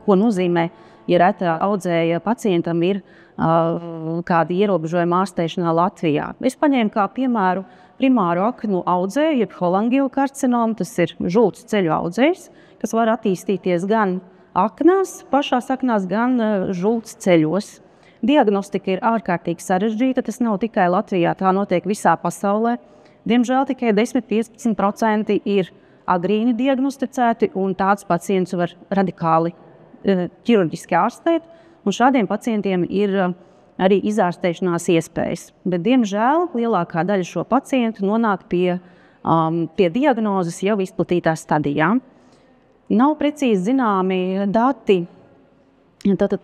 Ko nozīmē, ja reta audzēja pacientam ir kādi ierobežojumi ārstēšanā Latvijā? Es paņēmu kā piemēru primāru aknu audzēju, jeb holangiokarcinomu, tas ir žults ceļu audzējs, kas var attīstīties gan aknās, pašās aknās, gan žults ceļos. Diagnostika ir ārkārtīgi sarežģīta, tas nav tikai Latvijā, tā notiek visā pasaulē. Diemžēl tikai 10–15% ir agrīni diagnosticēti, un tāds pacients var radikāli ķirurģiski ārstēt, un šādiem pacientiem ir arī izārstēšanās iespējas. Bet, diemžēl, lielākā daļa šo pacientu nonāk pie diagnozes jau izplatītā stadijā. Nav precīzi zināmi dati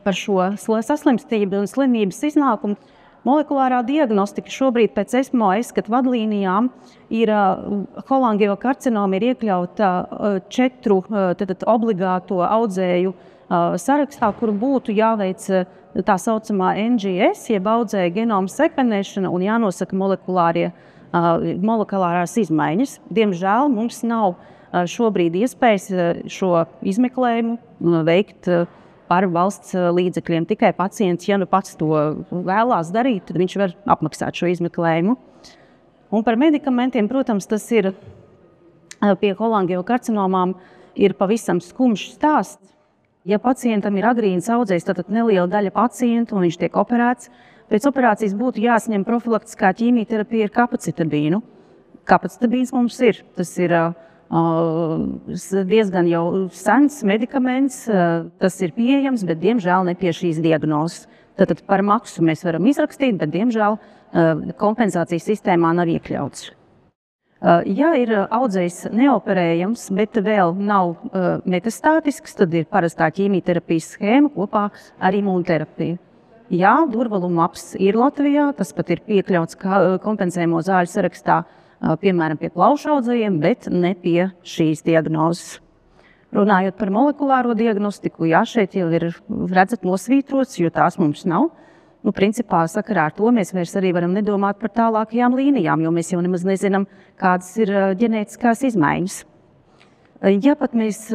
par šo saslimstību un slimības iznākumu. Molekulārā diagnostika šobrīd pēc ESMO izskatu vadlīnijām ir holangiokarcinoma ir iekļauta 4 obligāto audzēju sarakstā, kuru būtu jāveic tā saucamā NGS, jeb audzēja genoma sekvenēšana un jānosaka molekulārās izmaiņas. Diemžēl mums nav šobrīd iespējas šo izmeklējumu veikt par valsts līdzekļiem. Tikai pacients, ja nu pats to vēlās darīt, tad viņš var apmaksāt šo izmeklējumu. Un par medikamentiem, protams, tas ir pie holangiokarcinomām ir pavisam skumjš stāsts. Ja pacientam ir agrīns audzējs, tad neliela daļa pacientu, un viņš tiek operēts, pēc operācijas būtu jāsaņem profilaktiskā ķīmijterapija ar kapacitabīnu. Kapacitabīns mums ir. Tas ir diezgan jau sens medikaments, tas ir pieejams, bet diemžēl ne pie šīs diagnozes. Tātad par maksu mēs varam izrakstīt, bet diemžēl kompensācijas sistēmā nav iekļauts. Ja ir audzējs neoperējams, bet vēl nav metastātisks, tad ir parastā ķīmijterapijas schēma kopā ar imūnterapiju. Jā, durvalumaps ir Latvijā, tas pat ir iekļauts kompensējamo zāļu sarakstā, piemēram, pie plaušu audzējiem, bet ne pie šīs diagnozes. Runājot par molekulāro diagnostiku, jā, šeit jau ir redzat nosvītrots, jo tās mums nav. Principā sakarā ar to mēs vairs arī varam nedomāt par tālākajām līnijām, jo mēs jau nemaz nezinām, kādas ir ģenētiskās izmaiņas. Ja pat mēs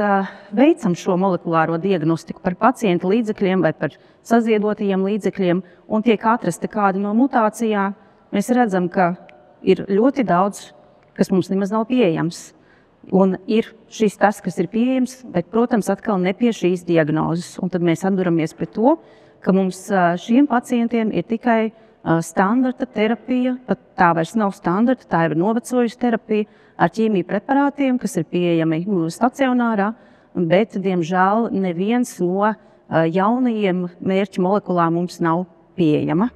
veicam šo molekulāro diagnostiku par pacienta līdzekļiem vai par saziedotajiem līdzekļiem un tiek atrasta kāda no mutācijām, mēs redzam, ka ir ļoti daudz, kas mums nemaz nav pieejams. Un ir šis tas, kas ir pieejams, bet, protams, atkal ne pie šīs diagnozes. Un tad mēs atduramies pret to, ka mums šiem pacientiem ir tikai standarta terapija, pat tā vairs nav standarta, tā ir novecojusi terapija ar ķīmiju preparātiem, kas ir pieejami stacionārā, bet, diemžēl, neviens no jaunajiem mērķu molekulām mums nav pieejama.